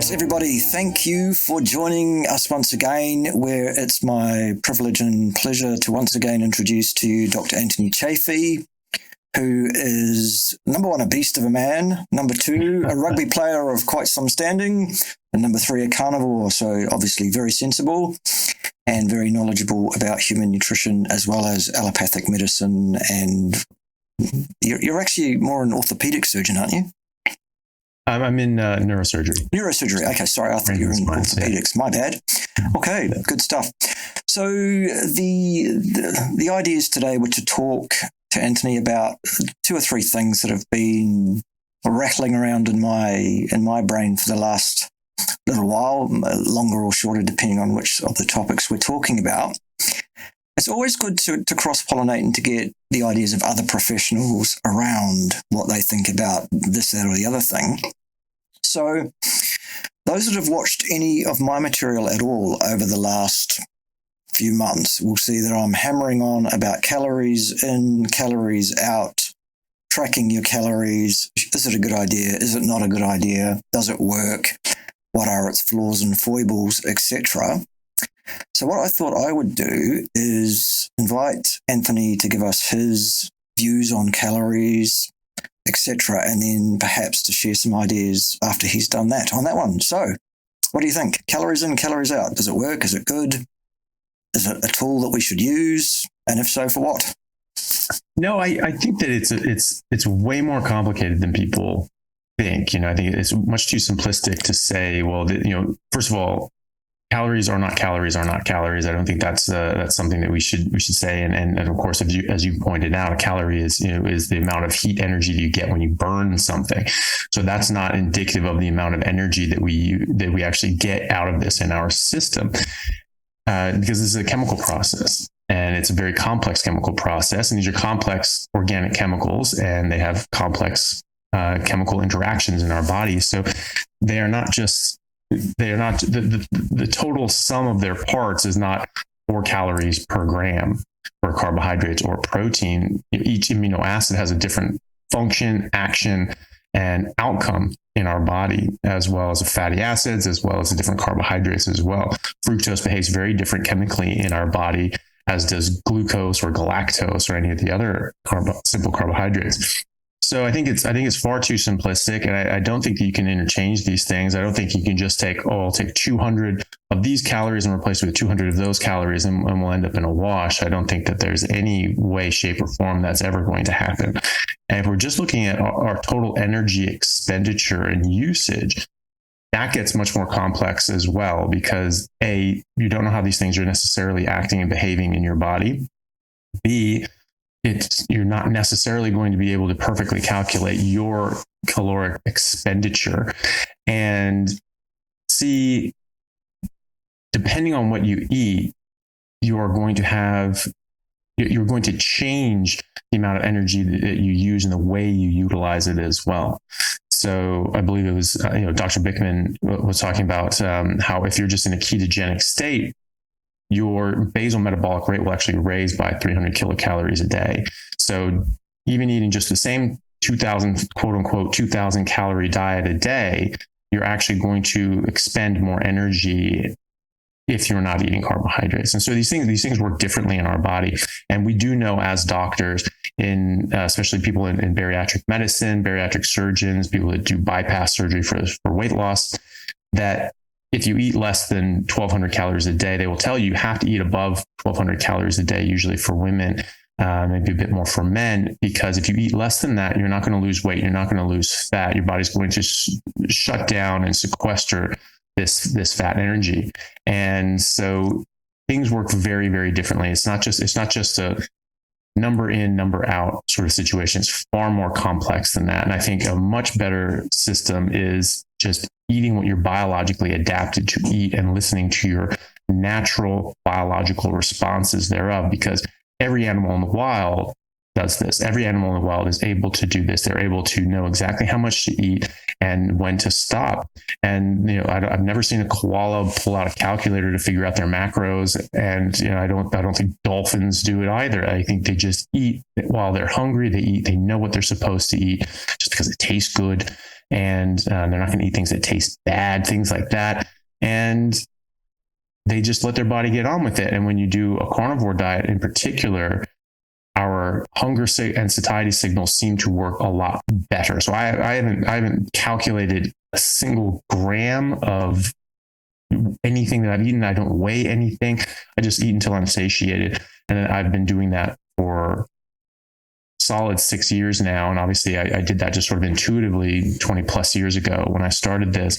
Yes, everybody, thank you for joining us once again, where it's my privilege and pleasure to once again introduce to you Dr. Anthony Chaffee, who is, number one, a beast of a man, number two, a rugby player of quite some standing, and number three, a carnivore, so obviously very sensible and very knowledgeable about human nutrition as well as allopathic medicine. And you're actually more an orthopedic surgeon, aren't you? I'm in neurosurgery. Neurosurgery. Okay, sorry, I thought you were in orthopedics. Yeah. My bad. Okay, good stuff. So the ideas today were to talk to Anthony about two or three things that have been rattling around in my brain for the last little while, longer or shorter, depending on which of the topics we're talking about. It's always good to cross-pollinate and to get the ideas of other professionals around what they think about this, that, or the other thing. So those that have watched any of my material at all over the last few months will see that I'm hammering on about calories in, calories out, tracking your calories. Is it a good idea? Is it not a good idea? Does it work? What are its flaws and foibles, etc.? So what I thought I would do is invite Anthony to give us his views on calories, etc., and then perhaps to share some ideas after he's done that on that one. So what do you think? Calories in, calories out. Does it work? Is it good? Is it a tool that we should use? And if so, for what? No, I think that it's way more complicated than people think. I think it's much too simplistic to say, well, first of all, calories are not calories are not calories. I don't think that's something that we should say. And of course, as you pointed out, a calorie is the amount of heat energy that you get when you burn something. So that's not indicative of the amount of energy that we actually get out of this in our system, because this is a chemical process. And it's a very complex chemical process. And these are complex organic chemicals, and they have complex chemical interactions in our bodies. So they are not the total sum of their parts is not 4 calories per gram for carbohydrates or protein. Each amino acid has a different function, action, and outcome in our body, as well as the fatty acids, as well as the different carbohydrates as well. Fructose behaves very different chemically in our body, as does glucose or galactose or any of the other simple carbohydrates. So I think it's far too simplistic, and I don't think that you can interchange these things. I don't think you can just I'll take 200 of these calories and replace it with 200 of those calories, and we'll end up in a wash. I don't think that there's any way, shape, or form that's ever going to happen. And if we're just looking at our total energy expenditure and usage, that gets much more complex as well, because A, you don't know how these things are necessarily acting and behaving in your body. B, you're not necessarily going to be able to perfectly calculate your caloric expenditure. And C, depending on what you eat, you're going to change the amount of energy that you use and the way you utilize it as well. So I believe it was, Dr. Bickman was talking about how if you're just in a ketogenic state, your basal metabolic rate will actually raise by 300 kilocalories a day. So even eating just the same 2,000, quote unquote, 2,000 calorie diet a day, you're actually going to expend more energy if you're not eating carbohydrates. And so these things work differently in our body. And we do know, as doctors, especially people in bariatric medicine, bariatric surgeons, people that do bypass surgery for weight loss, that if you eat less than 1,200 calories a day, they will tell you have to eat above 1,200 calories a day, usually for women, maybe a bit more for men, because if you eat less than that, you're not going to lose weight. You're not going to lose fat. Your body's going to shut down and sequester this fat energy. And so things work very, very differently. It's not just a number in, number out sort of situation. It's far more complex than that. And I think a much better system is just eating what you're biologically adapted to eat and listening to your natural biological responses thereof, because every animal in the wild does this. Every animal in the wild is able to do this. They're able to know exactly how much to eat and when to stop. And, I've never seen a koala pull out a calculator to figure out their macros. And, I don't think dolphins do it either. I think they just eat while they're hungry. They eat, they know what they're supposed to eat just because it tastes good. And they're not going to eat things that taste bad, things like that. And they just let their body get on with it. And when you do a carnivore diet in particular, our hunger and satiety signals seem to work a lot better. So I haven't calculated a single gram of anything that I've eaten. I don't weigh anything. I just eat until I'm satiated. And I've been doing that for solid 6 years now. And obviously I did that just sort of intuitively 20 plus years ago when I started this.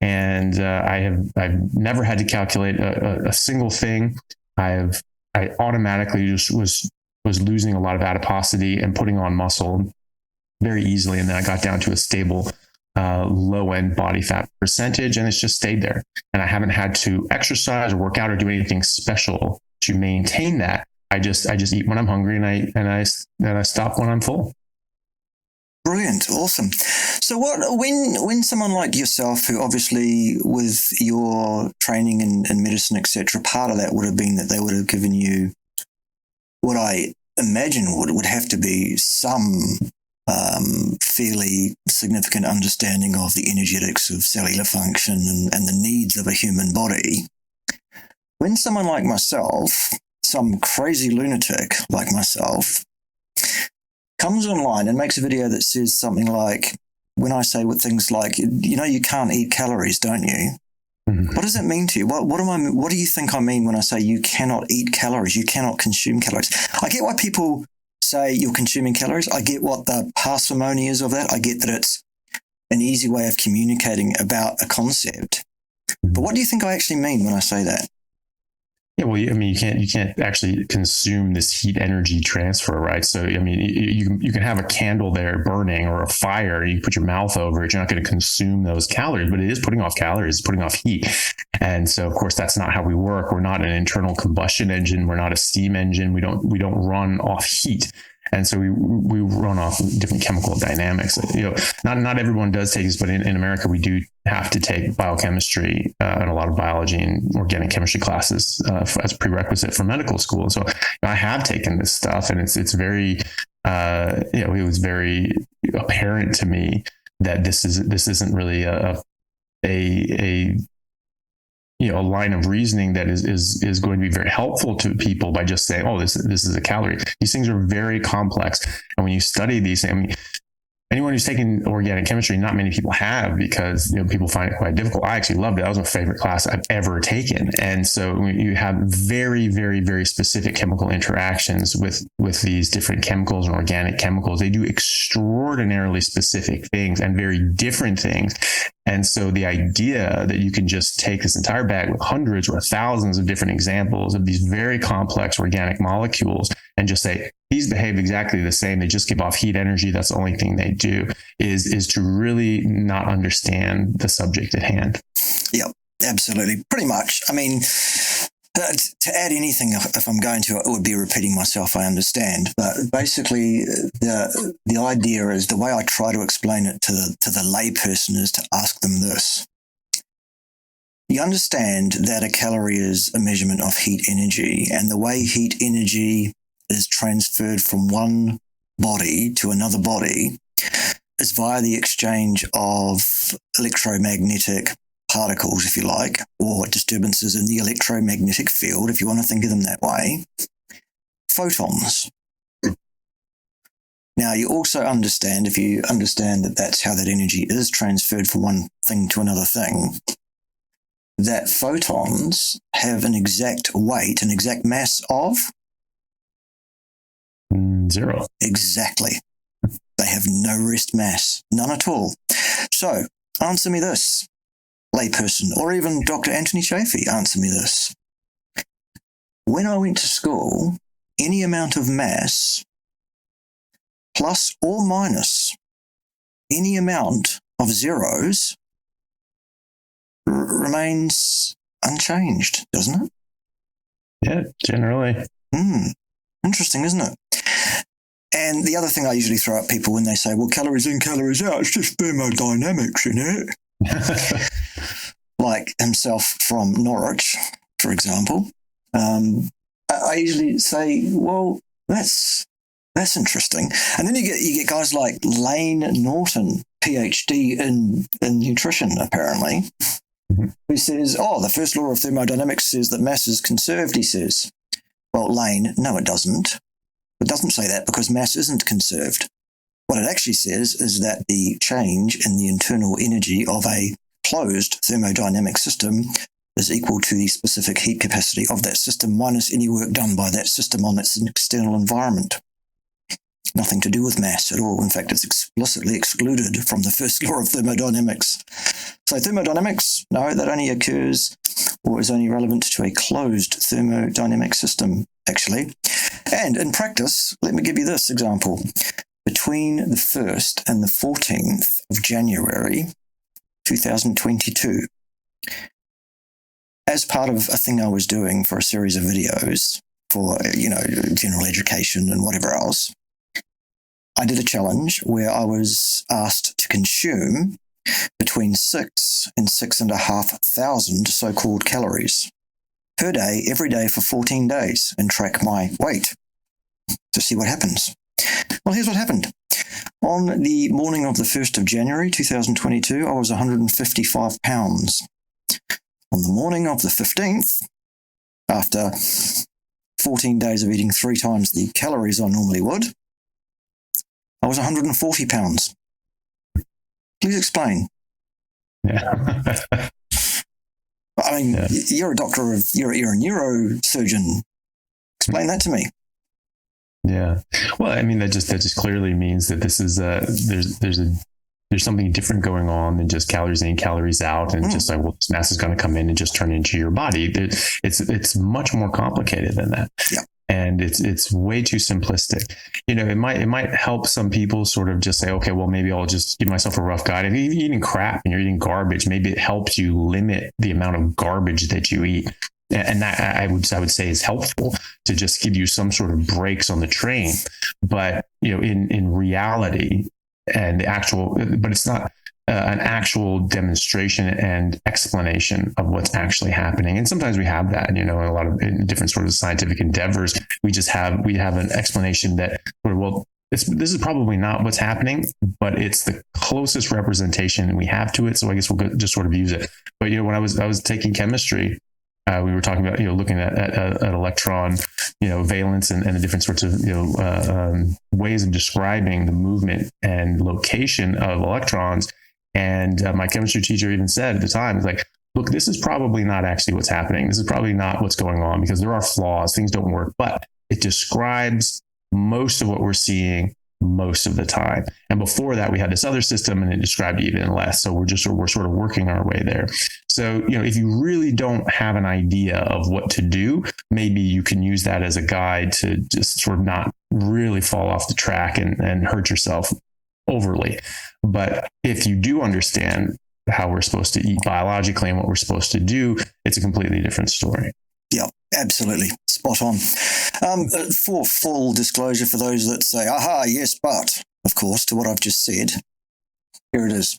And I've never had to calculate a single thing. I automatically just was losing a lot of adiposity and putting on muscle very easily. And then I got down to a stable low end body fat percentage, and it's just stayed there. And I haven't had to exercise or work out or do anything special to maintain that. I just eat when I'm hungry, and I stop when I'm full. Brilliant. Awesome. So when someone like yourself, who obviously with your training in medicine, etc., part of that would have been that they would have given you what I imagine would have to be some fairly significant understanding of the energetics of cellular function and the needs of a human body. When someone like myself, some crazy lunatic like myself, comes online and makes a video that says something like, when I say things like, you can't eat calories, don't you? Mm-hmm. What does that mean to you? What do you think I mean when I say you cannot eat calories? You cannot consume calories. I get why people say you're consuming calories. I get what the parsimony is of that. I get that it's an easy way of communicating about a concept. But what do you think I actually mean when I say that? Yeah, well, you can't actually consume this heat energy transfer, right? So, you can have a candle there burning or a fire. You put your mouth over it. You're not going to consume those calories, but it is putting off calories, it's putting off heat. And so, of course, that's not how we work. We're not an internal combustion engine. We're not a steam engine. We don't run off heat. And so we run off different chemical dynamics. Not everyone does take this, but in America, we do have to take biochemistry and a lot of biology and organic chemistry classes as prerequisite for medical school. So I have taken this stuff, and it's very, it was very apparent to me that this isn't really a line of reasoning that is going to be very helpful to people by just saying, oh, this is a calorie. These things are very complex. And when you study these, anyone who's taken organic chemistry, not many people have, because people find it quite difficult. I actually loved it. That was my favorite class I've ever taken. And so you have very, very, very specific chemical interactions with these different chemicals and organic chemicals. They do extraordinarily specific things and very different things. And so the idea that you can just take this entire bag with hundreds or thousands of different examples of these very complex organic molecules and just say, these behave exactly the same, they just give off heat energy, that's the only thing they do, is to really not understand the subject at hand. Yep, absolutely. Pretty much. To add anything, if I'm going to, it would be repeating myself, I understand. But basically, the idea is, the way I try to explain it to the layperson is to ask them this. You understand that a calorie is a measurement of heat energy, and the way heat energy is transferred from one body to another body is via the exchange of electromagnetic particles, if you like, or disturbances in the electromagnetic field, if you want to think of them that way, photons. Now, you also understand, if you understand that that's how that energy is transferred from one thing to another thing, that photons have an exact weight, an exact mass of? 0. Exactly. They have no rest mass, none at all. So, answer me this, layperson, or even Dr. Anthony Chaffee, answer me this. When I went to school, any amount of mass, plus or minus any amount of zeros, remains unchanged, doesn't it? Yeah, generally. Interesting, isn't it? And the other thing I usually throw at people when they say, well, calories in, calories out, it's just thermodynamics, isn't it? Like himself from Norwich, for example. I usually say, well, that's interesting. And then you get guys like Lane Norton, PhD in nutrition, apparently, who says, oh, the first law of thermodynamics says that mass is conserved, he says. Well, Lane, no, it doesn't. It doesn't say that because mass isn't conserved. What it actually says is that the change in the internal energy of a closed thermodynamic system is equal to the specific heat capacity of that system minus any work done by that system on its external environment. Nothing to do with mass at all. In fact, it's explicitly excluded from the first law of thermodynamics. So thermodynamics, no, that only occurs or is only relevant to a closed thermodynamic system, actually. And in practice, let me give you this example. Between the 1st and the 14th of January, 2022, as part of a thing I was doing for a series of videos for, general education and whatever else, I did a challenge where I was asked to consume between 6 and 6,500 so-called calories per day, every day for 14 days and track my weight to see what happens. Well, here's what happened. On the morning of the 1st of January, 2022, I was 155 pounds. On the morning of the 15th, after 14 days of eating 3 times the calories I normally would, I was 140 pounds. Please explain. Yeah. I mean, you're a doctor you're a neurosurgeon. Explain that to me. Yeah. Well, I mean, that just clearly means that this is there's something different going on than just calories in, calories out, and just like, well, this mass is going to come in and just turn into your body. It's much more complicated than that. Yeah. And it's way too simplistic. It might help some people sort of just say, okay, well, maybe I'll just give myself a rough guide. If you're eating crap and you're eating garbage, maybe it helps you limit the amount of garbage that you eat. And that I would say is helpful to just give you some sort of brakes on the train. But, in reality and the actual, but it's not an actual demonstration and explanation of what's actually happening. And sometimes we have that, in a lot of different sort of scientific endeavors, we have an explanation that, well, this is probably not what's happening, but it's the closest representation we have to it. So I guess we'll just sort of use it. But, when I was taking chemistry, we were talking about, looking at electron, valence and the different sorts of, ways of describing the movement and location of electrons. And my chemistry teacher even said at the time, it's like, look, this is probably not actually what's happening. This is probably not what's going on because there are flaws. Things don't work, but it describes most of what we're seeing most of the time. And before that, we had this other system and it described even less. So we're sort of working our way there. So, if you really don't have an idea of what to do, maybe you can use that as a guide to just sort of not really fall off the track and hurt yourself overly. But if you do understand how we're supposed to eat biologically and what we're supposed to do, it's a completely different story. Yeah, absolutely. Spot on. For full disclosure, for those that say, aha, yes, but, of course, to what I've just said, here it is.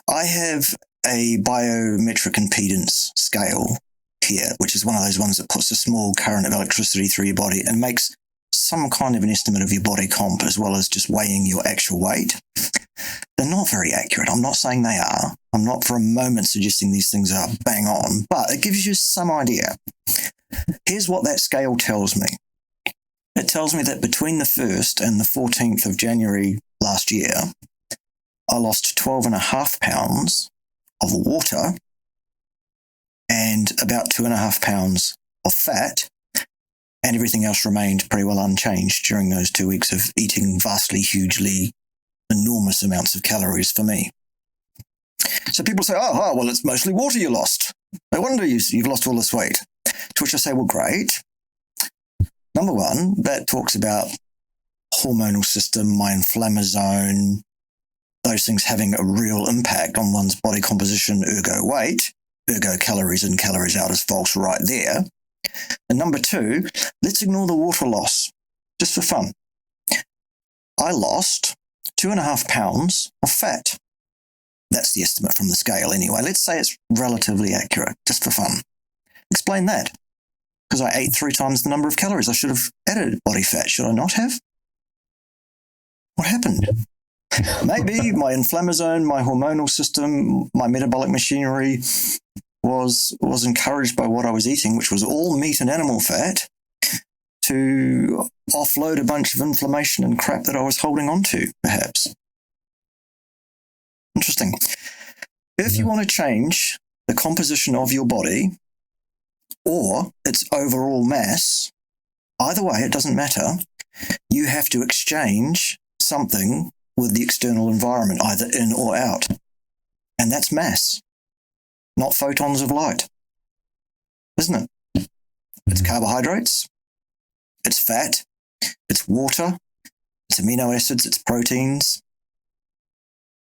I have a biometric impedance scale here, which is one of those ones that puts a small current of electricity through your body and makes some kind of an estimate of your body comp as well as just weighing your actual weight. They're not very accurate. I'm not saying they are. I'm not for a moment suggesting these things are bang on, but it gives you some idea. Here's what that scale tells me. It tells me that between the 1st and the 14th of January last year, I lost 12.5 pounds of water and about 2.5 pounds of fat, and everything else remained pretty well unchanged during those 2 weeks of eating vastly, hugely, enormous amounts of calories for me. So people say, oh, well, it's mostly water you lost. No wonder you've lost all this weight. To which I say, well, great. Number one, that talks about hormonal system, my inflammasome, those things having a real impact on one's body composition, ergo weight, ergo calories in, calories out is false right there. And number two, let's ignore the water loss, just for fun. I lost 2.5 pounds of fat. That's the estimate from the scale anyway. Let's say it's relatively accurate, just for fun. Explain that. Because I ate 3 times the number of calories. I should have added body fat, should I not have? What happened? Maybe my inflammasome, my hormonal system, my metabolic machinery was encouraged by what I was eating, which was all meat and animal fat, to offload a bunch of inflammation and crap that I was holding on to, perhaps. Interesting. If you want to change the composition of your body or its overall mass, either way, it doesn't matter, you have to exchange something with the external environment, either in or out. And that's mass, not photons of light, isn't it? It's carbohydrates, it's fat, it's water, it's amino acids, it's proteins.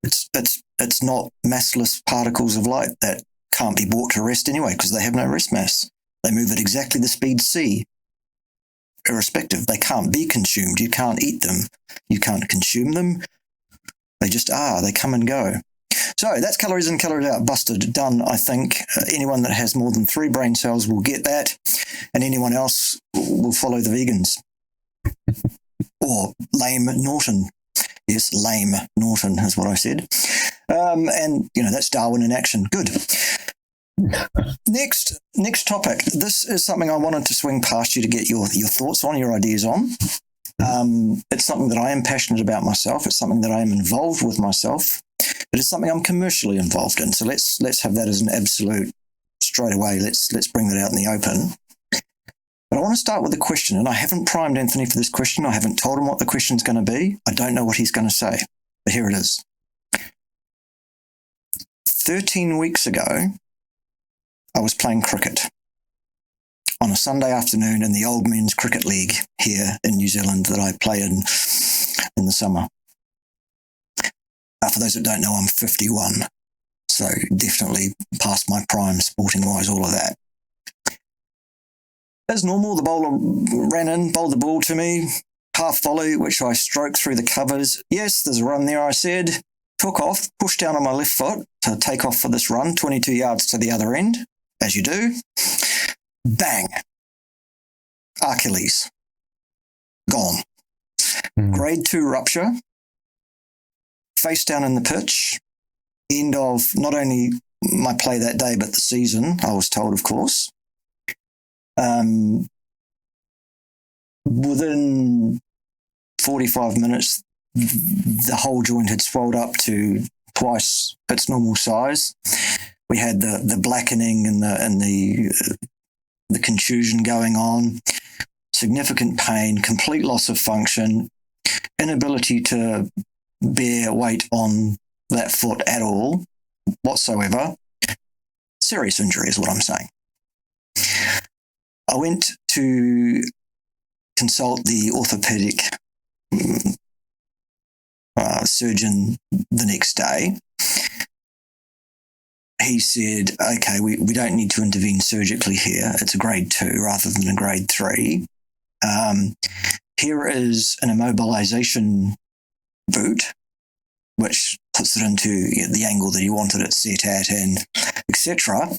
It's not massless particles of light that can't be brought to rest anyway because they have no rest mass. They move at exactly the speed c. Irrespective, they can't be consumed. You can't eat them. You can't consume them. They just are. They come and go. So that's calories in, calories out. Busted. Done, I think. Anyone that has more than 3 brain cells will get that. And anyone else will follow the vegans. Or lame Norton. Yes, lame Norton is what I said. And, that's Darwin in action. Good. Next topic. This is something I wanted to swing past you to get your thoughts on, your ideas on. It's something that I am passionate about myself. It's something that I am involved with myself. But it's something I'm commercially involved in. So let's have that as an absolute straight away. Let's bring that out in the open. But I want to start with a question, and I haven't primed Anthony for this question. I haven't told him what the question's going to be. I don't know what he's going to say, but here it is. 13 weeks ago, I was playing cricket on a Sunday afternoon in the Old Men's Cricket League here in New Zealand that I play in the summer. For those that don't know, I'm 51, so definitely past my prime sporting-wise, all of that. As normal, the bowler ran in, bowled the ball to me, half volley, which I stroked through the covers. Yes, there's a run there, I said. Took off, pushed down on my left foot to take off for this run, 22 yards to the other end, as you do. Bang. Achilles. Gone. Grade 2 rupture. Face down in the pitch. End of not only my play that day, but the season, I was told, of course. Within 45 minutes, the whole joint had swelled up to twice its normal size. We had the blackening and the contusion going on, significant pain, complete loss of function, inability to bear weight on that foot at all whatsoever. Serious injury is what I'm saying. I went to consult the orthopedic surgeon the next day. He said, okay, we don't need to intervene surgically here. It's a grade 2 rather than a grade 3. Here is an immobilization boot, which puts it into the angle that you wanted it set at, and etc.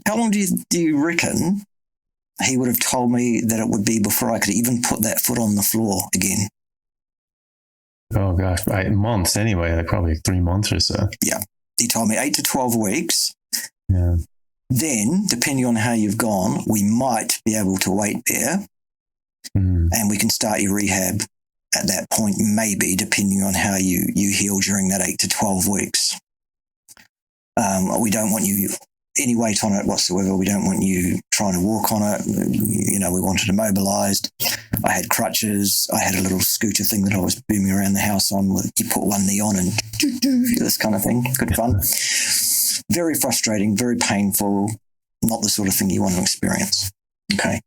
How long do you reckon he would have told me that it would be before I could even put that foot on the floor again? Oh gosh, months anyway, like probably 3 months or so. Yeah. He told me 8 to 12 weeks. Yeah. Then, depending on how you've gone, we might be able to wait there, and we can start your rehab at that point, maybe, depending on how you heal during that 8 to 12 weeks. We don't want you any weight on it whatsoever. We don't want you trying to walk on it. We want it immobilized. I had crutches. I had a little scooter thing that I was booming around the house on. You put one knee on and this kind of thing. Good fun. Very frustrating, very painful, not the sort of thing you want to experience. Okay.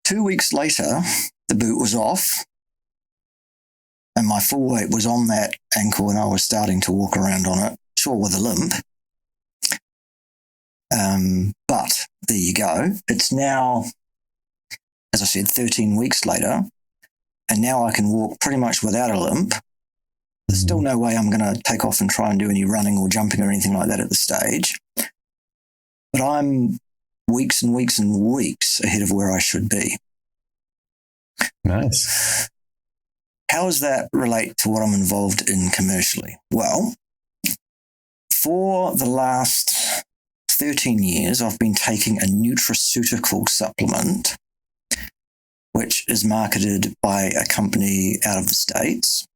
2 weeks later, the boot was off and my full weight was on that ankle and I was starting to walk around on it, sure, with a limp. But there you go. It's now, as I said, 13 weeks later. and now I can walk pretty much without a limp. There's still no way I'm going to take off and try and do any running or jumping or anything like that at this stage. But I'm weeks and weeks and weeks ahead of where I should be. Nice. How does that relate to what I'm involved in commercially? Well, for the last 13 years, I've been taking a nutraceutical supplement, which is marketed by a company out of the States.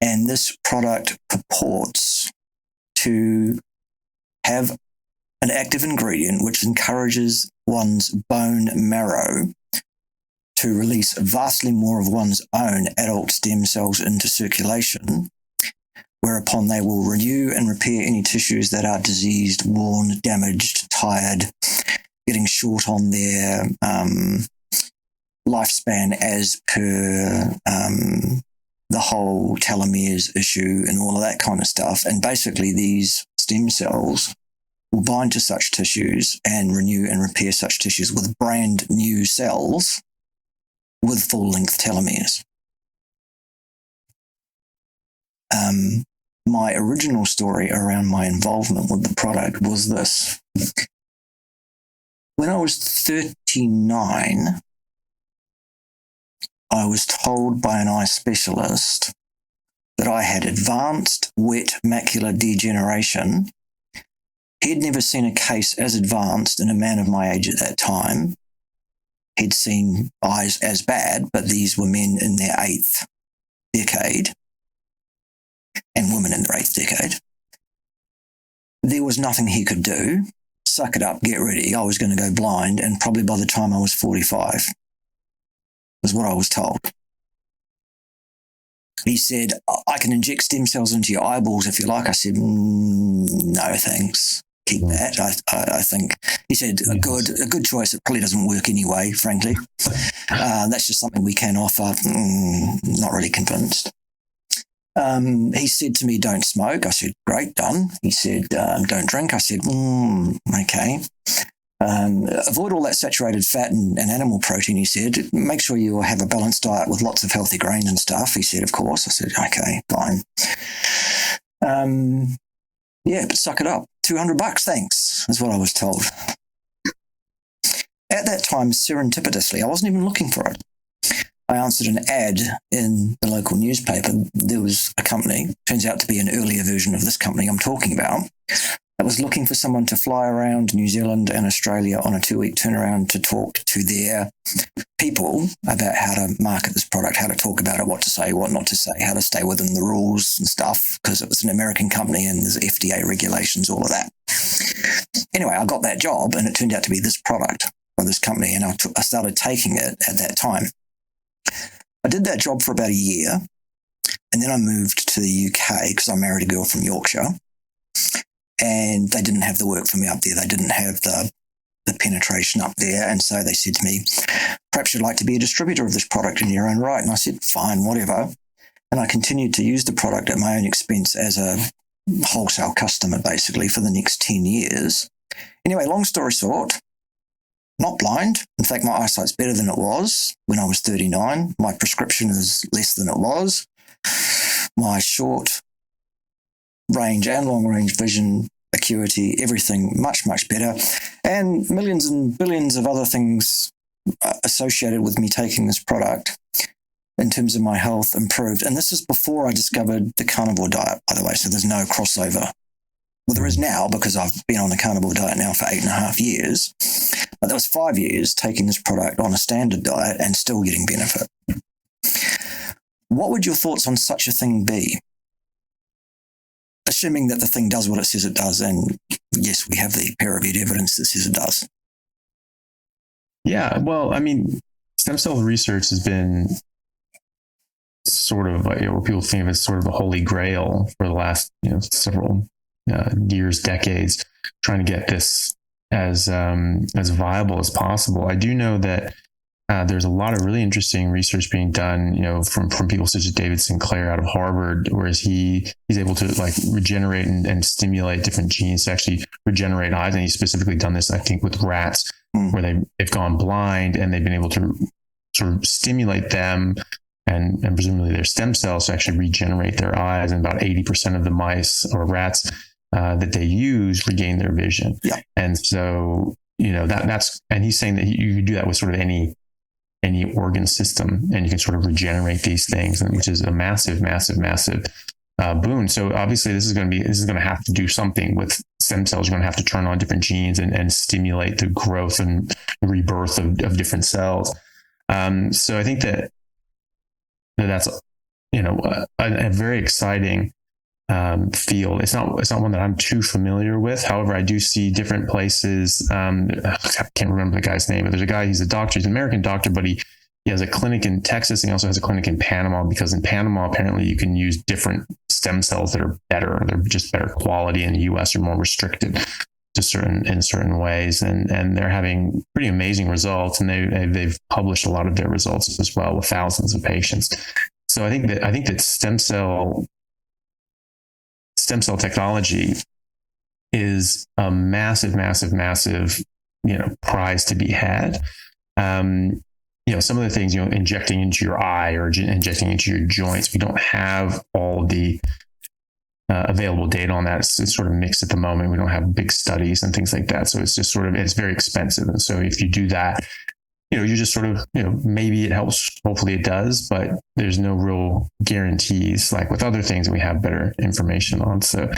And this product purports to have an active ingredient which encourages one's bone marrow to release vastly more of one's own adult stem cells into circulation, whereupon they will renew and repair any tissues that are diseased, worn, damaged, tired, getting short on their lifespan as per the whole telomeres issue and all of that kind of stuff. And basically these stem cells will bind to such tissues and renew and repair such tissues with brand new cells with full-length telomeres. My original story around my involvement with the product was this. When I was 39, I was told by an eye specialist that I had advanced wet macular degeneration. He'd never seen a case as advanced in a man of my age at that time. He'd seen eyes as bad, but these were men in their 8th decade and women in their 8th decade. There was nothing he could do. Suck it up, get ready. I was going to go blind, and probably by the time I was 45, was what I was told. He said, I can inject stem cells into your eyeballs if you like. I said, no, thanks. Keep that. I think, he said, a good choice. It probably doesn't work anyway, frankly. That's just something we can offer. Not really convinced. He said to me, don't smoke. I said, great, done. He said, don't drink. I said, okay. Avoid all that saturated fat and animal protein, he said. Make sure you have a balanced diet with lots of healthy grain and stuff, he said, of course. I said, okay, fine. Yeah, but suck it up. $200, thanks, is what I was told. At that time, serendipitously, I wasn't even looking for it. I answered an ad in the local newspaper. There was a company, turns out to be an earlier version of this company I'm talking about, that was looking for someone to fly around New Zealand and Australia on a 2-week turnaround to talk to their people about how to market this product, how to talk about it, what to say, what not to say, how to stay within the rules and stuff, because it was an American company and there's FDA regulations, all of that. Anyway, I got that job and it turned out to be this product by this company, and I started taking it at that time. I did that job for about a year, and then I moved to the UK because I married a girl from Yorkshire. And they didn't have the work for me up there. They didn't have the penetration up there. And so they said to me, perhaps you'd like to be a distributor of this product in your own right. And I said, fine, whatever. And I continued to use the product at my own expense as a wholesale customer, basically, for the next 10 years. Anyway, long story short, not blind. In fact, my eyesight's better than it was when I was 39. My prescription is less than it was. My short range and long range vision, acuity, everything much, much better. And millions and billions of other things associated with me taking this product in terms of my health improved. And this is before I discovered the carnivore diet, by the way, so there's no crossover. Well, there is now because I've been on the carnivore diet now for 8.5 years. But that was 5 years taking this product on a standard diet and still getting benefit. What would your thoughts on such a thing be? Assuming that the thing does what it says it does, and yes, we have the peer-reviewed evidence that says it does. Yeah, well, I mean, stem cell research has been sort of, what people think of as sort of the holy grail for the last, several years, decades, trying to get this as viable as possible. I do know that there's a lot of really interesting research being done, from people such as David Sinclair out of Harvard, whereas he's able to regenerate and stimulate different genes to actually regenerate eyes. And he's specifically done this, I think, with rats where they've gone blind and they've been able to sort of stimulate them and presumably their stem cells to actually regenerate their eyes. And about 80% of the mice or rats that they use regain their vision. Yeah. And so, and he's saying that you can do that with sort of any organ system, and you can sort of regenerate these things, which is a massive boon. So obviously this is going to have to do something with stem cells. You're going to have to turn on different genes and stimulate the growth and rebirth of different cells. So I think that's a very exciting field. It's not one that I'm too familiar with. However, I do see different places. I can't remember the guy's name, but there's a guy, he's a doctor, he's an American doctor, but he has a clinic in Texas. And he also has a clinic in Panama, because in Panama, apparently you can use different stem cells that are better. They're just better quality. In the US are more restricted to certain ways. And they're having pretty amazing results. And they've published a lot of their results as well with thousands of patients. So I think that stem cell technology is a massive, prize to be had. Some of the things, injecting into your eye or injecting into your joints, we don't have all the available data on that. It's sort of mixed at the moment. We don't have big studies and things like that. So it's just it's very expensive. And so if you do that, you just sort of, maybe it helps. Hopefully it does, but there's no real guarantees like with other things that we have better information on. So,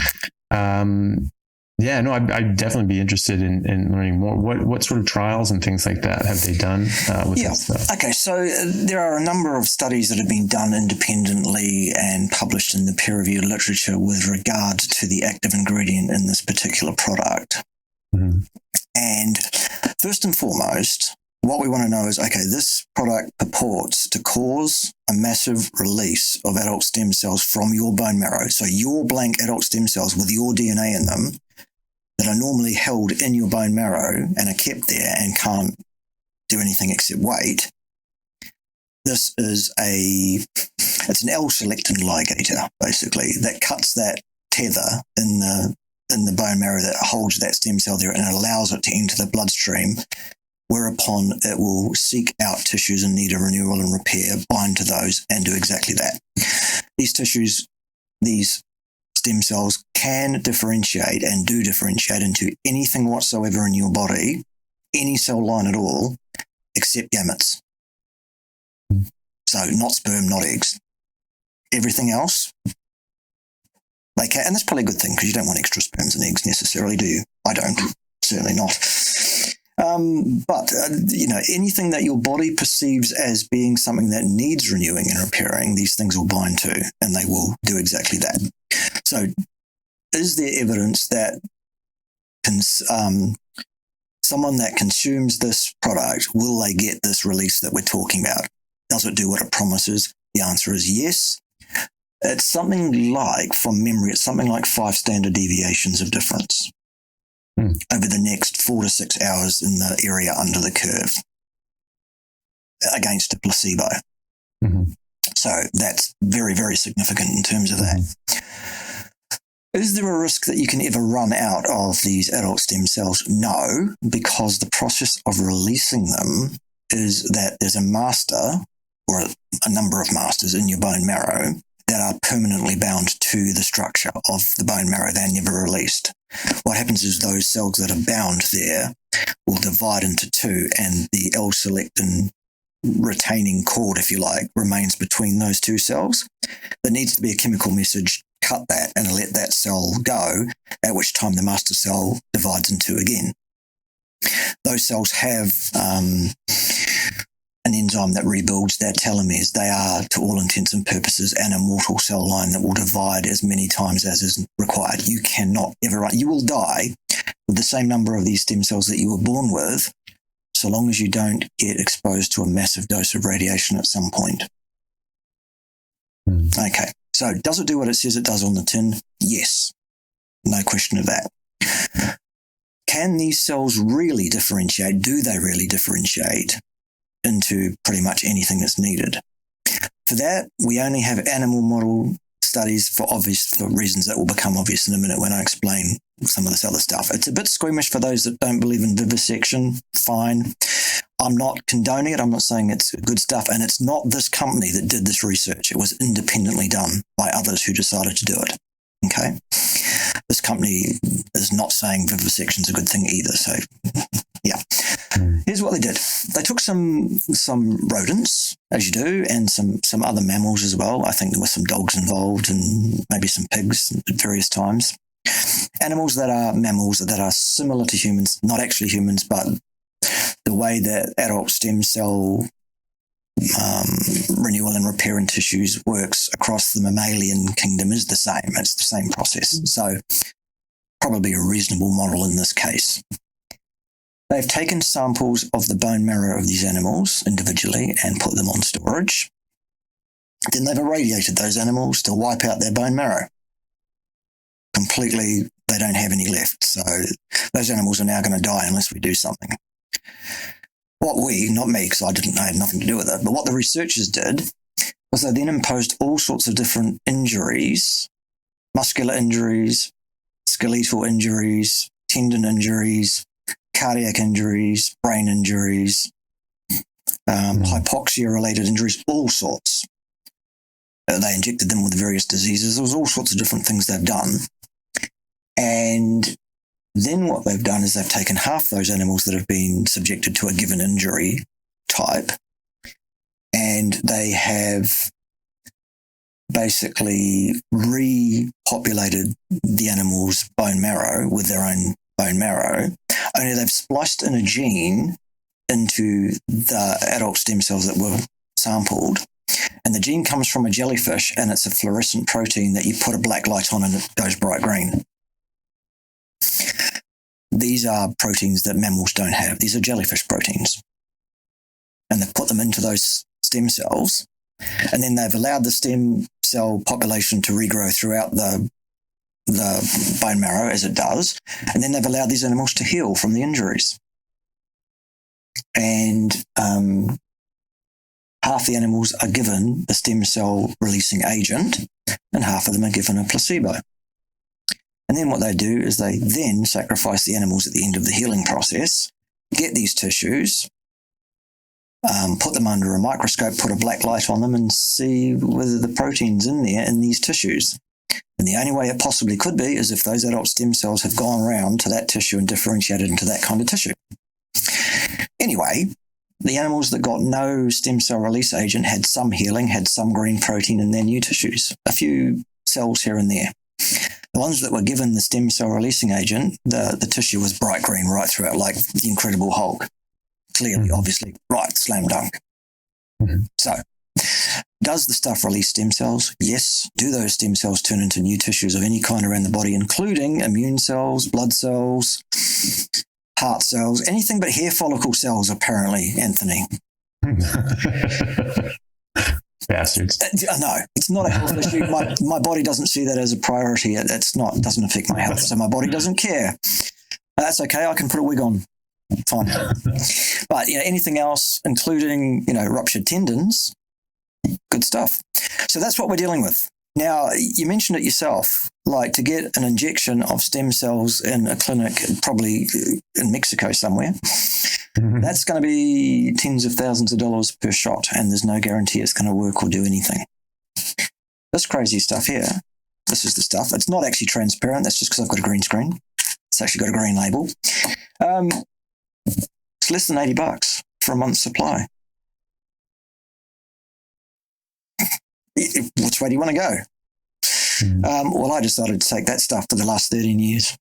I'd definitely be interested in learning more. What sort of trials and things like that have they done with that stuff? Okay, so there are a number of studies that have been done independently and published in the peer-reviewed literature with regard to the active ingredient in this particular product. Mm-hmm. And first and foremost, what we want to know is, okay, this product purports to cause a massive release of adult stem cells from your bone marrow. So your blank adult stem cells with your DNA in them that are normally held in your bone marrow and are kept there and can't do anything except wait. This is it's an L-selectin ligator, basically, that cuts that tether in the bone marrow that holds that stem cell there and allows it to enter the bloodstream, whereupon it will seek out tissues in need of renewal and repair, bind to those, and do exactly that. These tissues, these stem cells can differentiate and do differentiate into anything whatsoever in your body, any cell line at all, except gametes. So not sperm, not eggs. Everything else, they can, and that's probably a good thing because you don't want extra sperms and eggs necessarily, do you? I don't, certainly not. But anything that your body perceives as being something that needs renewing and repairing, these things will bind to, and they will do exactly that. So is there evidence that someone that consumes this product, will they get this release that we're talking about? Does it do what it promises? The answer is yes. It's something like, from memory, it's something like 5 standard deviations of difference over the next 4 to 6 hours in the area under the curve against a placebo. Mm-hmm. So that's very, very significant in terms of that. Is there a risk that you can ever run out of these adult stem cells? No, because the process of releasing them is that there's a master or a number of masters in your bone marrow that are permanently bound to the structure of the bone marrow. They're never released. What happens is those cells that are bound there will divide into two, and the L-selectin retaining cord, if you like, remains between those two cells. There needs to be a chemical message, cut that and let that cell go, at which time the master cell divides in two again. Those cells have an enzyme that rebuilds their telomeres. They are, to all intents and purposes, an immortal cell line that will divide as many times as is required. You cannot ever run. You will die with the same number of these stem cells that you were born with, so long as you don't get exposed to a massive dose of radiation at some point. Okay, so does it do what it says it does on the tin? Yes, no question of that. Can these cells really differentiate? Do they really differentiate into pretty much anything that's needed? For that, we only have animal model studies for reasons that will become obvious in a minute when I explain some of this other stuff. It's a bit squeamish for those that don't believe in vivisection. Fine. I'm not condoning it. I'm not saying it's good stuff. And it's not this company that did this research. It was independently done by others who decided to do it. Okay. This company is not saying vivisection is a good thing either. So, yeah. Here's what they did. They took some rodents, as you do, and some other mammals as well. I think there were some dogs involved and maybe some pigs at various times. Animals that are mammals that are similar to humans, not actually humans, but the way that adult stem cell renewal and repair in tissues works across the mammalian kingdom is the same. It's the same process. So probably a reasonable model in this case. They've taken samples of the bone marrow of these animals individually and put them on storage. Then they've irradiated those animals to wipe out their bone marrow. Completely, they don't have any left. So those animals are now going to die unless we do something. What we, not me, because I had nothing to do with it, but what the researchers did was they then imposed all sorts of different injuries, muscular injuries, skeletal injuries, tendon injuries, cardiac injuries, brain injuries, hypoxia-related injuries, all sorts. They injected them with various diseases. There was all sorts of different things they've done. And then what they've done is they've taken half those animals that have been subjected to a given injury type, and they have basically repopulated the animal's bone marrow with their own bone marrow, only they've spliced in a gene into the adult stem cells that were sampled. And the gene comes from a jellyfish, and it's a fluorescent protein that you put a black light on and it goes bright green. These are proteins that mammals don't have. These are jellyfish proteins. And they've put them into those stem cells, and then they've allowed the stem cell population to regrow throughout the bone marrow as it does, and then they've allowed these animals to heal from the injuries. And half the animals are given the stem cell releasing agent, and half of them are given a placebo. And then what they do is they then sacrifice the animals at the end of the healing process, get these tissues, put them under a microscope, put a black light on them, and see whether the protein's in there in these tissues. And the only way it possibly could be is if those adult stem cells have gone around to that tissue and differentiated into that kind of tissue. Anyway, the animals that got no stem cell release agent had some healing, had some green protein in their new tissues, a few cells here and there. The ones that were given the stem cell releasing agent, the tissue was bright green right throughout, like the Incredible Hulk. Clearly, obviously, right, slam dunk. So, does the stuff release stem cells? Yes. Do those stem cells turn into new tissues of any kind around the body, including immune cells, blood cells, heart cells, anything but hair follicle cells, apparently, Anthony? Bastards. No, it's not a health issue. My body doesn't see that as a priority. It doesn't affect my health, so my body doesn't care. That's okay. I can put a wig on. Fine. But anything else, including ruptured tendons, good stuff. So that's what we're dealing with. Now, you mentioned it yourself, like to get an injection of stem cells in a clinic, probably in Mexico somewhere, that's going to be tens of thousands of dollars per shot, and there's no guarantee it's going to work or do anything. This crazy stuff here, this is the stuff. It's not actually transparent. That's just because I've got a green screen. It's actually got a green label. It's less than $80 for a month's supply. Which way do you want to go? Well, I decided to take that stuff for the last 13 years.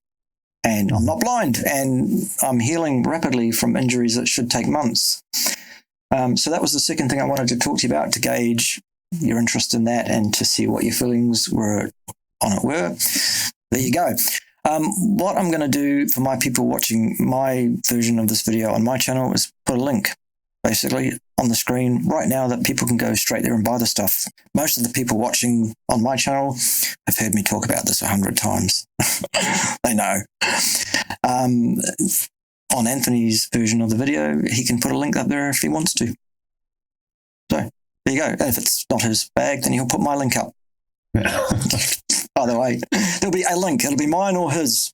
And I'm not blind, and I'm healing rapidly from injuries that should take months. So that was the second thing I wanted to talk to you about, to gauge your interest in that and to see what your feelings were on it were. There you go. What I'm going to do for my people watching my version of this video on my channel is put a link, basically, on the screen right now that people can go straight there and buy the stuff. Most of the people watching on my channel have heard me talk about this 100 times. They know. On Anthony's version of the video, he can put a link up there if he wants to. So there you go. If it's not his bag, then he'll put my link up. By the way, there'll be a link. It'll be mine or his.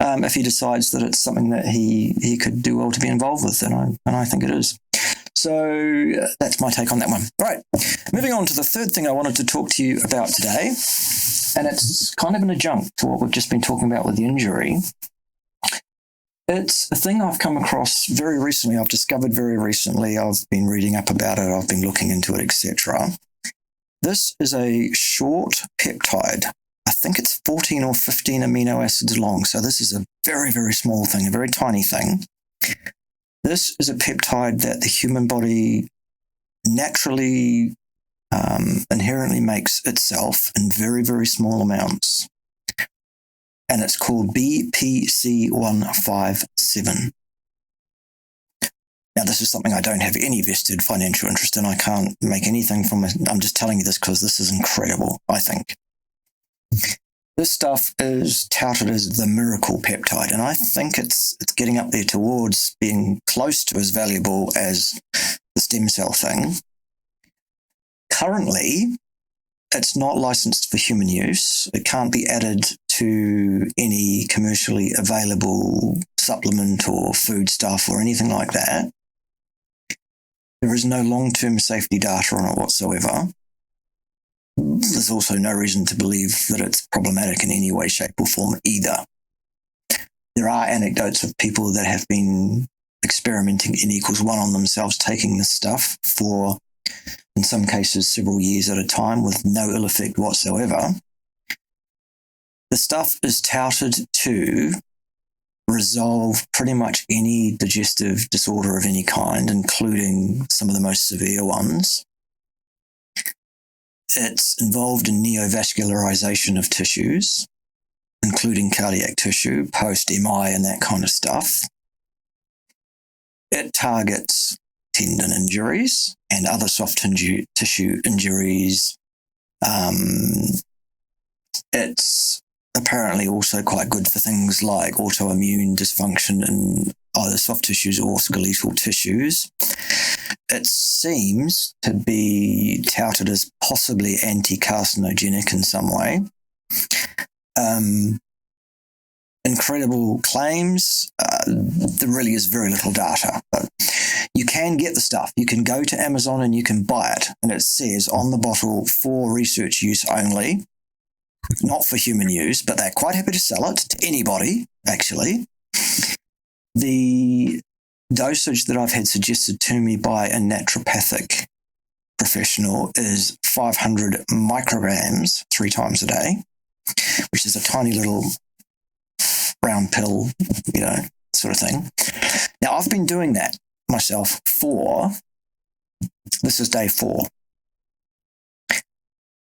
if he decides that it's something that he could do well to be involved with, and I think it is. So that's my take on that one. All right, moving on to the third thing I wanted to talk to you about today, and it's kind of an adjunct to what we've just been talking about with the injury. It's a thing I've come across very recently. I've discovered very recently. I've been reading up about it. I've been looking into it, etc. This is a short peptide. I think it's 14 or 15 amino acids long. So this is a very, very small thing, a very tiny thing. This is a peptide that the human body naturally, inherently makes itself in very, very small amounts. And it's called BPC157. Now, this is something I don't have any vested financial interest in. I can't make anything from it. I'm just telling you this because this is incredible, I think. This stuff is touted as the miracle peptide, and I think it's getting up there towards being close to as valuable as the stem cell thing. Currently, it's not licensed for human use. It can't be added to any commercially available supplement or food stuff or anything like that. There is no long-term safety data on it whatsoever. There's also no reason to believe that it's problematic in any way, shape, or form either. There are anecdotes of people that have been experimenting N=1 on themselves, taking this stuff for, in some cases, several years at a time with no ill effect whatsoever. The stuff is touted to resolve pretty much any digestive disorder of any kind, including some of the most severe ones. It's involved in neovascularization of tissues, including cardiac tissue, post-MI and that kind of stuff. It targets tendon injuries and other soft tissue injuries. It's apparently also quite good for things like autoimmune dysfunction in either soft tissues or skeletal tissues. It seems to be touted as possibly anti-carcinogenic in some way. Incredible claims. There really is very little data, but you can get the stuff. You can go to Amazon and you can buy it, and it says on the bottle for research use only, not for human use, but they're quite happy to sell it to anybody, actually. The dosage that I've had suggested to me by a naturopathic professional is 500 micrograms 3 times a day, which is a tiny little brown pill, sort of thing. Now, I've been doing that myself this is day 4.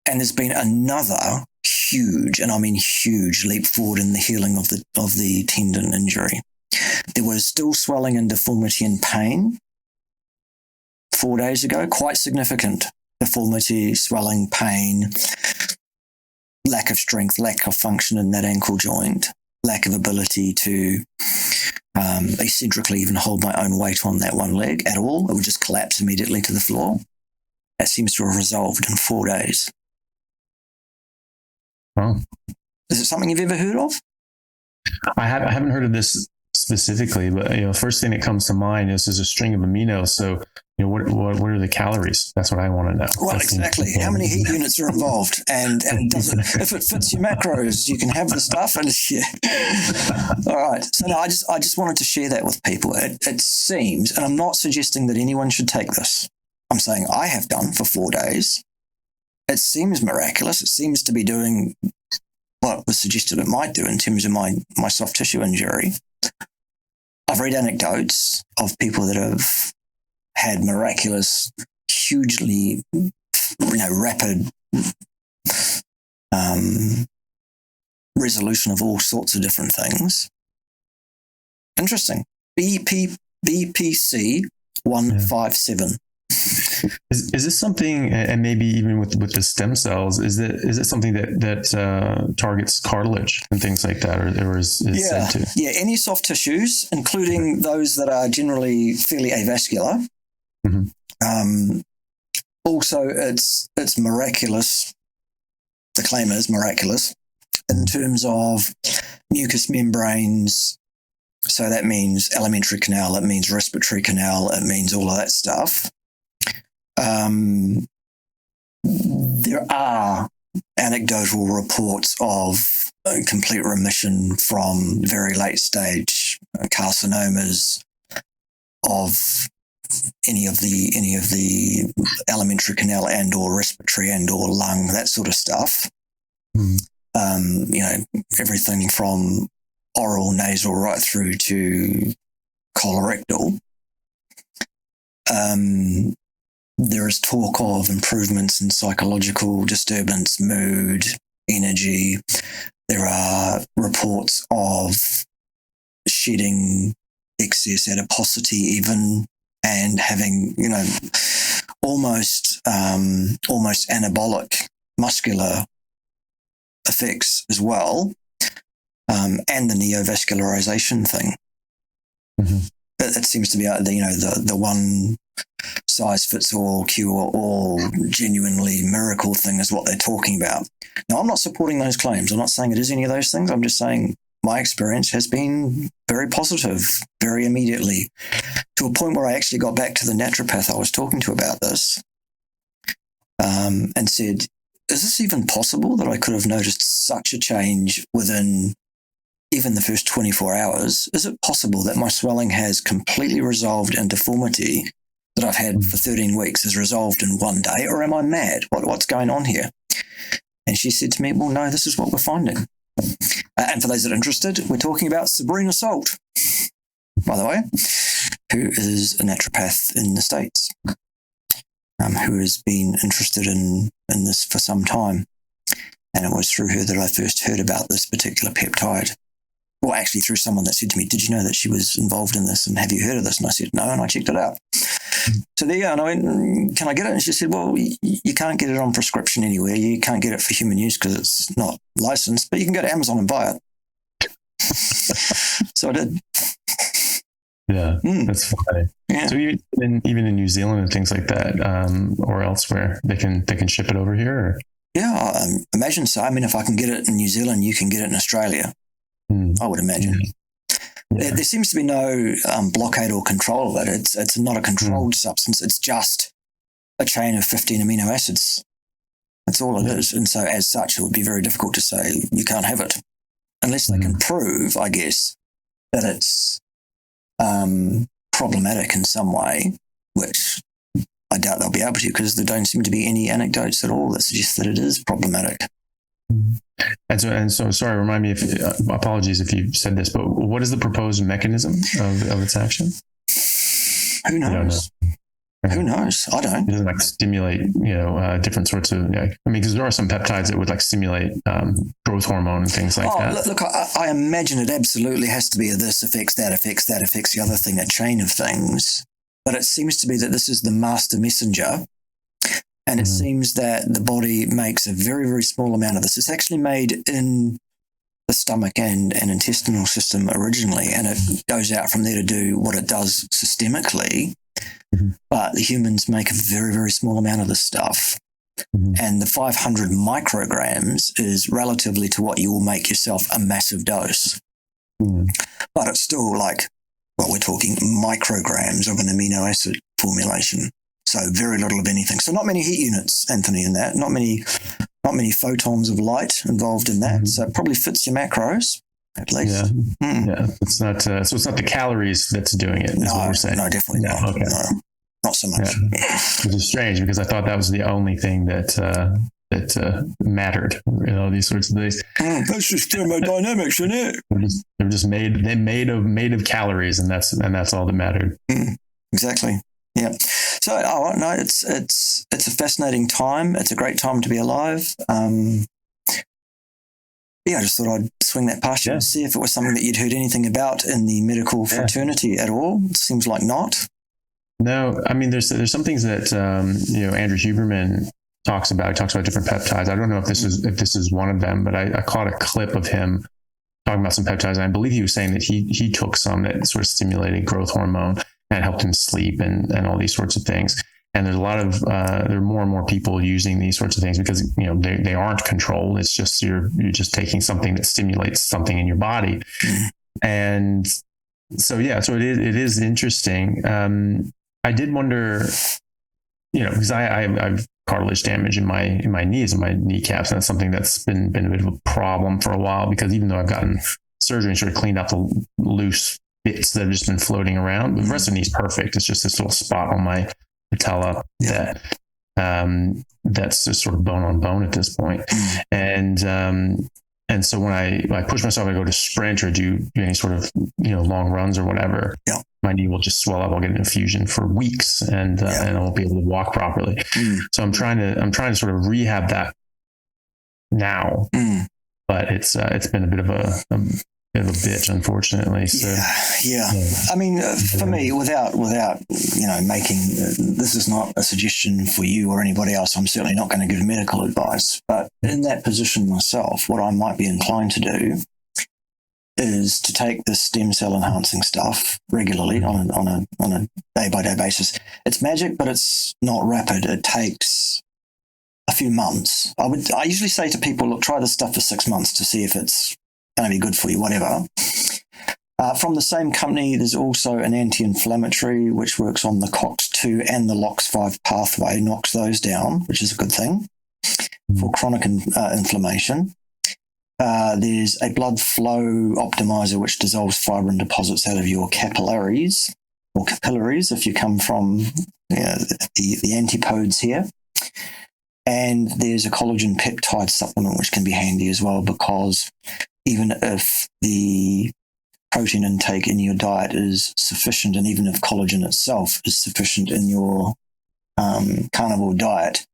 And there's been another huge, and I mean huge, leap forward in the healing of the tendon injury. There was still swelling and deformity and pain 4 days ago, quite significant deformity, swelling, pain, lack of strength, lack of function in that ankle joint, lack of ability to eccentrically even hold my own weight on that one leg at all. It would just collapse immediately to the floor. That seems to have resolved in 4 days. Oh. Is it something you've ever heard of? I haven't heard of this specifically, but first thing that comes to mind is a string of aminos. So what are the calories? That's what I want to know. Well, exactly. How many heat units are involved, and does it, if it fits your macros, you can have the stuff. And all right. So no, I just wanted to share that with people. It seems, and I'm not suggesting that anyone should take this. I'm saying I have done for 4 days. It seems miraculous. It seems to be doing what was suggested it might do in terms of my soft tissue injury. I've read anecdotes of people that have had miraculous, hugely, rapid resolution of all sorts of different things. Interesting. BPC157. Is this something, and maybe even with the stem cells, is it something that targets cartilage and things like that, or is said to? Yeah, any soft tissues, including those that are generally fairly avascular. Mm-hmm. Also, it's miraculous. The claim is miraculous in terms of mucous membranes. So that means alimentary canal, it means respiratory canal, it means all of that stuff. There are anecdotal reports of complete remission from very late stage carcinomas of any of the alimentary canal and or respiratory and or lung, that sort of stuff. Everything from oral, nasal, right through to colorectal. There is talk of improvements in psychological disturbance, mood, energy. There are reports of shedding excess adiposity even, and having, almost anabolic muscular effects as well, and the neovascularization thing. Mm-hmm. It seems to be the one size fits all, cure all, genuinely miracle thing is what they're talking about. Now, I'm not supporting those claims. I'm not saying it is any of those things. I'm just saying my experience has been very positive, very immediately, to a point where I actually got back to the naturopath I was talking to about this, and said, is this even possible that I could have noticed such a change within even the first 24 hours? Is it possible that my swelling has completely resolved and deformity that I've had for 13 weeks is resolved in one day, or am I mad? What's going on here? And she said to me, well, no, this is what we're finding. And for those that are interested, we're talking about Sabrina Salt, by the way, who is a naturopath in the States, who has been interested in this for some time. And it was through her that I first heard about this particular peptide. Well, actually through someone that said to me, did you know that she was involved in this? And have you heard of this? And I said, no, and I checked it out. So there you go. And I went, can I get it? And she said, well, you can't get it on prescription anywhere. You can't get it for human use because it's not licensed, but you can go to Amazon and buy it. So I did. Yeah, that's funny. Yeah. So even in New Zealand and things like that, or elsewhere, they can ship it over here? Or? Yeah, I imagine so. I mean, if I can get it in New Zealand, you can get it in Australia. I would imagine. Yeah. There seems to be no blockade or control of it. It's not a controlled substance. It's just a chain of 15 amino acids. That's all it is. And so as such, it would be very difficult to say you can't have it unless they can prove, I guess, that it's problematic in some way, which I doubt they'll be able to, because there don't seem to be any anecdotes at all that suggest that it is problematic. And so, sorry, remind me apologies if you said this, but what is the proposed mechanism of its action? Who knows? Who knows? I don't. It doesn't stimulate, different sorts of, because there are some peptides that would stimulate growth hormone and things like that. Look, I imagine it absolutely has to be this affects that affects the other thing, a chain of things. But it seems to be that this is the master messenger. And it seems that the body makes a very, very small amount of this. It's actually made in the stomach and intestinal system originally, and it goes out from there to do what it does systemically. But the humans make a very, very small amount of this stuff. And the 500 micrograms is relatively to what you will make yourself a massive dose. But it's still we're talking micrograms of an amino acid formulation. So very little of anything. So not many heat units, Anthony, in that. Not many photons of light involved in that. So it probably fits your macros, at least. Yeah. It's not. So it's not the calories that's doing it. Is what we're saying. No, definitely not. Okay. No, not so much. Yeah. Which is strange, because I thought that was the only thing that mattered. These sorts of things. That's just thermodynamics, isn't it? They're just made of calories, and that's all that mattered. Exactly. Yeah. So, it's a fascinating time. It's a great time to be alive. I just thought I'd swing that past you and see if it was something that you'd heard anything about in the medical fraternity at all. It seems like not. No, I mean, there's some things that Andrew Huberman talks about. He talks about different peptides. I don't know if this is one of them, but I caught a clip of him talking about some peptides, and I believe he was saying that he took some that sort of stimulated growth hormone and helped him sleep and all these sorts of things. And there's a lot of there are more and more people using these sorts of things because they aren't controlled. It's just you're just taking something that stimulates something in your body, and so it is interesting. I did wonder, because I've cartilage damage in my knees and my kneecaps, and that's something that's been a bit of a problem for a while because even though I've gotten surgery and sort of cleaned out the loose bits that have just been floating around, the rest of the knee's perfect. It's just this little spot on my patella that's just sort of bone on bone at this point. And so when I push myself, I go to sprint or do any sort of long runs or whatever, my knee will just swell up. I'll get an infusion for weeks, and I won't be able to walk properly. So I'm trying to sort of rehab that now, but it's been a bit of a bitch, unfortunately. So, I mean, for me, without making this is not a suggestion for you or anybody else. I'm certainly not going to give medical advice, but in that position myself, what I might be inclined to do is to take this stem cell enhancing stuff regularly on a day-by-day basis. It's magic, but it's not rapid. It takes a few months. I usually say to people, look, try this stuff for 6 months to see if it's going to be good for you, whatever. From the same company, there's also an anti-inflammatory which works on the COX-2 and the LOX5 pathway, knocks those down, which is a good thing for chronic inflammation. There's a blood flow optimizer which dissolves fibrin deposits out of your capillaries or capillaries if you come from the antipodes here. And there's a collagen peptide supplement which can be handy as well, because even if the protein intake in your diet is sufficient, and even if collagen itself is sufficient in your carnivore diet,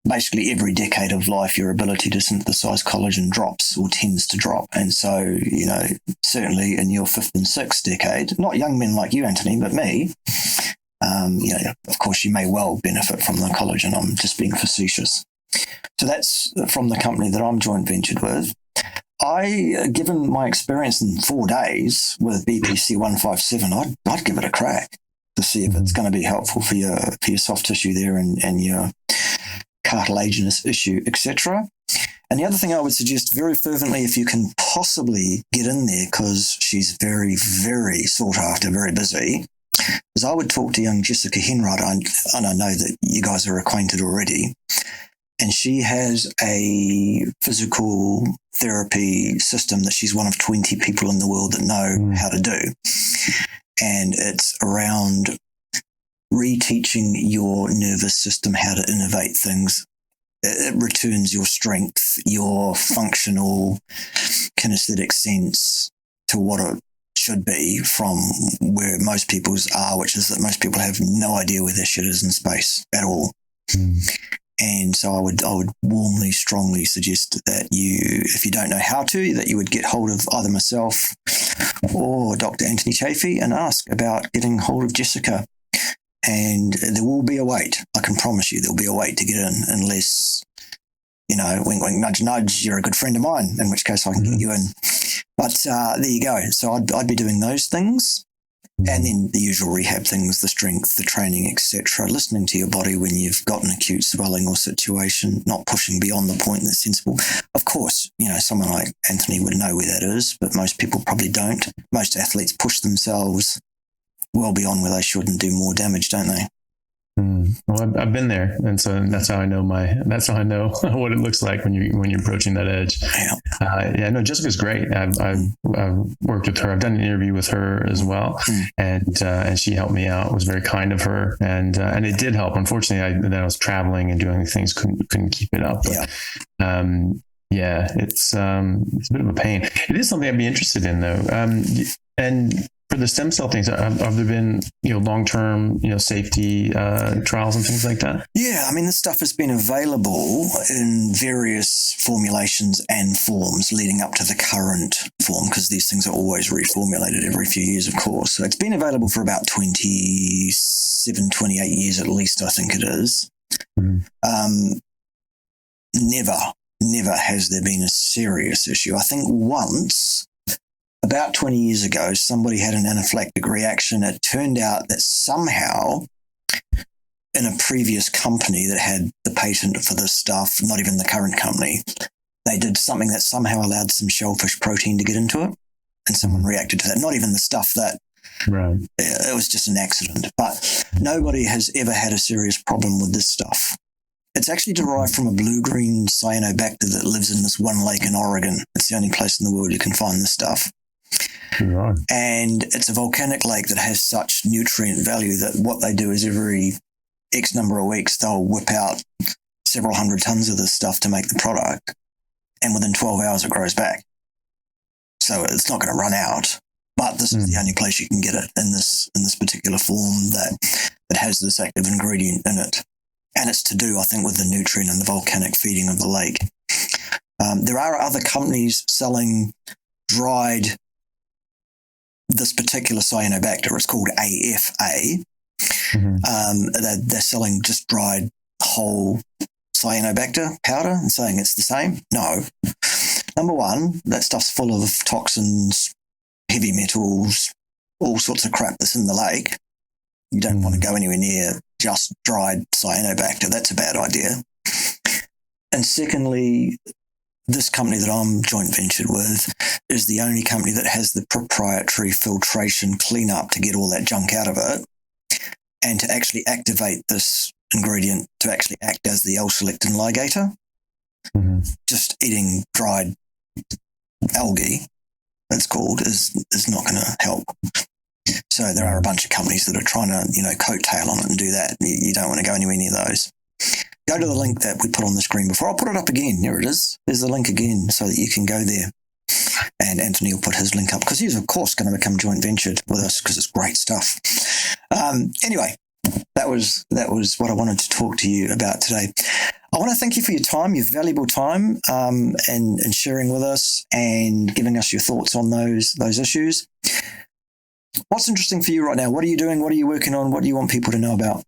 basically every decade of life, your ability to synthesize collagen drops or tends to drop. And so, certainly in your fifth and sixth decade, not young men like you, Anthony, but me, of course, you may well benefit from the collagen. I'm just being facetious. So that's from the company that I'm joint ventured with. Given my experience in 4 days with BBC 157, I'd give it a crack to see if it's going to be helpful for your soft tissue there and your cartilaginous issue, etc. And the other thing I would suggest very fervently, if you can possibly get in there, because she's very, very sought after, very busy, is I would talk to young Jessica Henright, and I know that you guys are acquainted already, and she has a physical therapy system that she's one of 20 people in the world that know how to do. And it's around reteaching your nervous system how to innovate things. It returns your strength, your functional kinesthetic sense to what it should be from where most people's are, which is that most people have no idea where their shit is in space at all. And so I would warmly, strongly suggest that if you don't know how to, that you would get hold of either myself or Dr. Anthony Chaffee and ask about getting hold of Jessica. And there will be a wait. I can promise you there'll be a wait to get in, unless, wink, wink, nudge, nudge, you're a good friend of mine, in which case I can get you in. But there you go. So I'd be doing those things. And then the usual rehab things, the strength, the training, etc. Listening to your body when you've got an acute swelling or situation, not pushing beyond the point that's sensible. Of course, someone like Anthony would know where that is, but most people probably don't. Most athletes push themselves well beyond where they should and do more damage, don't they? Well, I've been there, and so that's how I know what it looks like when you're approaching that edge. No, Jessica's great. I've worked with her. I've done an interview with her as well, and she helped me out. It was very kind of her, and it did help. Unfortunately, I was traveling and doing things, couldn't keep it up. But, it's a bit of a pain. It is something I'd be interested in, though, and. For the stem cell things, have there been, long-term, safety trials and things like that? Yeah, I mean, this stuff has been available in various formulations and forms leading up to the current form, because these things are always reformulated every few years, of course. So it's been available for about 27, 28 years at least, I think it is. Never has there been a serious issue. I think once, about 20 years ago, somebody had an anaphylactic reaction. It turned out that somehow in a previous company that had the patent for this stuff, not even the current company, they did something that somehow allowed some shellfish protein to get into it, and someone reacted to that. Not even the stuff that, right. It was just an accident. But nobody has ever had a serious problem with this stuff. It's actually derived from a blue-green cyanobacter that lives in this one lake in Oregon. It's the only place in the world you can find this stuff. Right. And it's a volcanic lake that has such nutrient value that what they do is every X number of weeks, they'll whip out several hundred tons of this stuff to make the product. And within 12 hours, it grows back. So it's not going to run out. But this is the only place you can get it in this particular form that has this active ingredient in it. And it's to do, I think, with the nutrient and the volcanic feeding of the lake. There are other companies selling dried, this particular cyanobacter. It's called AFA. They're selling just dried whole cyanobacter powder and saying it's the same. No. Number one, that stuff's full of toxins, heavy metals, all sorts of crap that's in the lake. You don't want to go anywhere near just dried cyanobacter. That's a bad idea. And secondly, this company that I'm joint ventured with is the only company that has the proprietary filtration cleanup to get all that junk out of it and to actually activate this ingredient to actually act as the L-selectin ligator. Just eating dried algae, that's called, is not going to help. So there are a bunch of companies that are trying to, coattail on it and do that. You don't want to go anywhere near those. Go to the link that we put on the screen before. I'll put it up again. Here it is. There's the link again so that you can go there. And Anthony will put his link up because he's, of course, going to become joint ventured with us because it's great stuff. Anyway, that was what I wanted to talk to you about today. I want to thank you for your time, your valuable time, and sharing with us and giving us your thoughts on those issues. What's interesting for you right now? What are you doing? What are you working on? What do you want people to know about?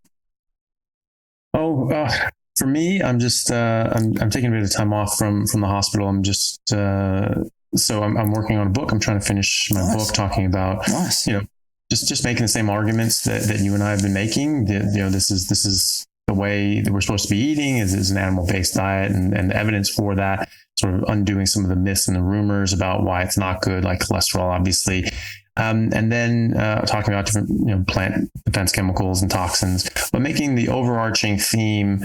For me, I'm just I'm taking a bit of time off from the hospital. I'm just so I'm working on a book. I'm trying to finish my book talking about just making the same arguments that you and I have been making. This is the way that we're supposed to be eating is an animal-based diet, and the evidence for that, sort of undoing some of the myths and the rumors about why it's not good, like cholesterol, obviously. And then talking about different, plant defense chemicals and toxins, but making the overarching theme,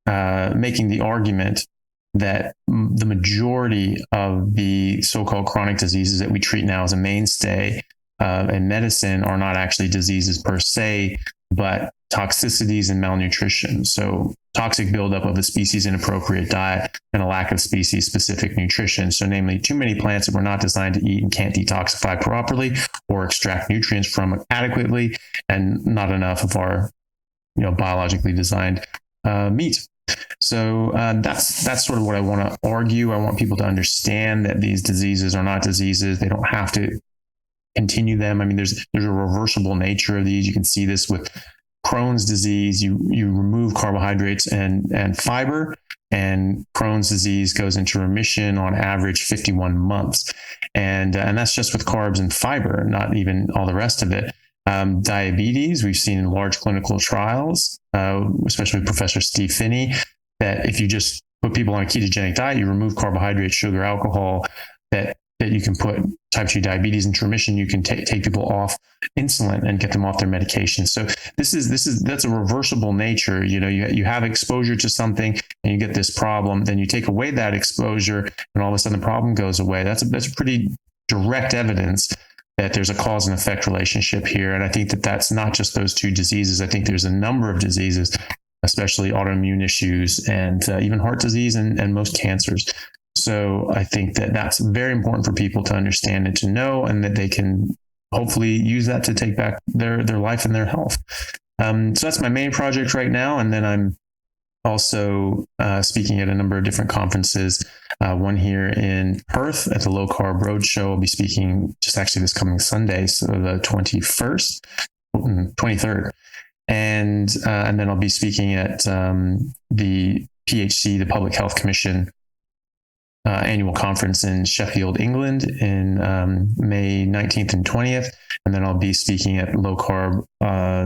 making the argument that the majority of the so-called chronic diseases that we treat now as a mainstay in medicine are not actually diseases per se, but toxicities and malnutrition. So toxic buildup of a species inappropriate diet and a lack of species specific nutrition. So namely, too many plants that we're not designed to eat and can't detoxify properly or extract nutrients from adequately, and not enough of our, biologically designed meat. So that's sort of what I want to argue. I want people to understand that these diseases are not diseases. They don't have to continue them. I mean, there's a reversible nature of these. You can see this with Crohn's disease. You remove carbohydrates and fiber, and Crohn's disease goes into remission on average 51 months. And that's just with carbs and fiber, not even all the rest of it. Diabetes, we've seen in large clinical trials, especially with Professor Steve Phinney, that if you just put people on a ketogenic diet, you remove carbohydrates, sugar, alcohol, that you can put type 2 diabetes into remission. You can take people off insulin and get them off their medication. So that's a reversible nature. You have exposure to something and you get this problem, then you take away that exposure and all of a sudden the problem goes away. That's a pretty direct evidence that there's a cause and effect relationship here. And I think that that's not just those two diseases. I think there's a number of diseases, especially autoimmune issues and even heart disease and most cancers. So I think that that's very important for people to understand and to know, and that they can hopefully use that to take back their life and their health. So that's my main project right now. And then I'm also speaking at a number of different conferences, one here in Perth at the Low Carb Roadshow. I'll be speaking just actually this coming Sunday, so the 23rd. And then I'll be speaking at the PHC, the Public Health Commission, annual conference in Sheffield, England in May 19th and 20th. And then I'll be speaking at Low Carb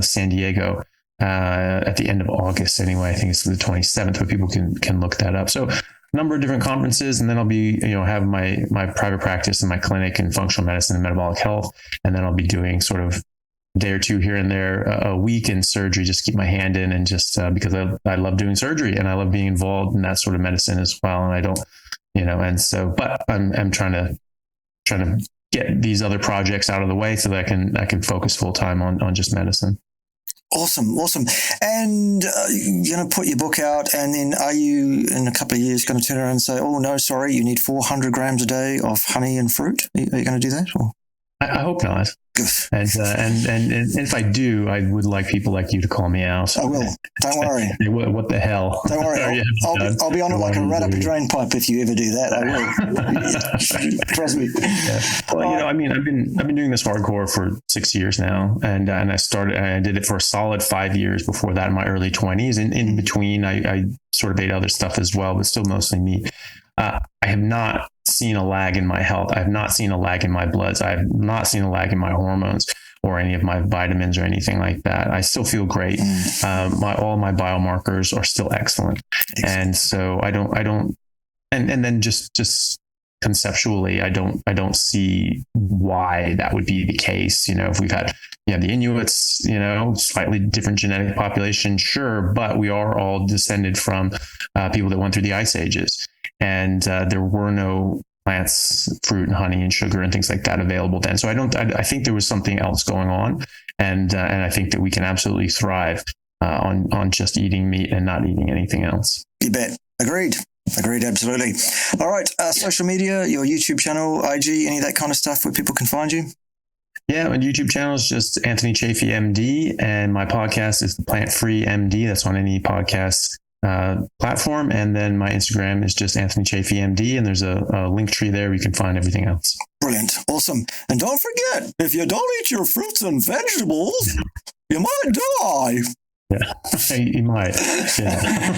San Diego at the end of August anyway. I think it's the 27th, but people can look that up. So a number of different conferences, and then I'll be, have my private practice and my clinic in functional medicine and metabolic health. And then I'll be doing sort of a day or two here and there a week in surgery, just keep my hand in, and just because I love doing surgery and I love being involved in that sort of medicine as well. And I don't, and so, but I'm trying to get these other projects out of the way so that I can focus full time on just medicine. Awesome. And you're going to put your book out, and then are you in a couple of years going to turn around and say, oh, no, sorry, you need 400 grams a day of honey and fruit? Are you going to do that? Or? I hope not. And if I do, I would like people like you to call me out. I will. Don't worry. What the hell? Don't worry. I'll be on it like a rat up a drain pipe if you ever do that. I will. Trust me. Yeah. Well, I've been doing this hardcore for 6 years now, and I did it for a solid 5 years before that in my early 20s. And in between, I sort of ate other stuff as well, but still mostly meat. I have not seen a lag in my health. I have not seen a lag in my bloods. I have not seen a lag in my hormones or any of my vitamins or anything like that. I still feel great. All my biomarkers are still excellent. And so I don't, and then just conceptually, I don't see why that would be the case. If we've had, the Inuits, slightly different genetic population, sure, but we are all descended from people that went through the ice ages. And there were no plants, fruit and honey and sugar and things like that available then. So I think there was something else going on. And I think that we can absolutely thrive on just eating meat and not eating anything else. You bet. Agreed, absolutely. All right. Social media, your YouTube channel, IG, any of that kind of stuff where people can find you? Yeah, my YouTube channel is just Anthony Chaffee, MD. And my podcast is the Plant Free MD. That's on any podcast platform. And then my Instagram is just Anthony Chaffee MD, and there's a link tree there where you can find everything else. Brilliant. Awesome. And don't forget, if you don't eat your fruits and vegetables, you might die. Yeah, you might. Yeah.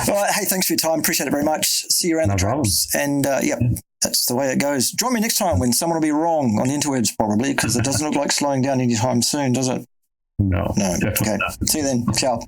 All right. Hey, thanks for your time. Appreciate it very much. See you around the traps. And that's the way it goes. Join me next time when someone will be wrong on the interwebs, probably, because it doesn't look like slowing down anytime soon, does it? No. Okay. Not. See you then. Ciao.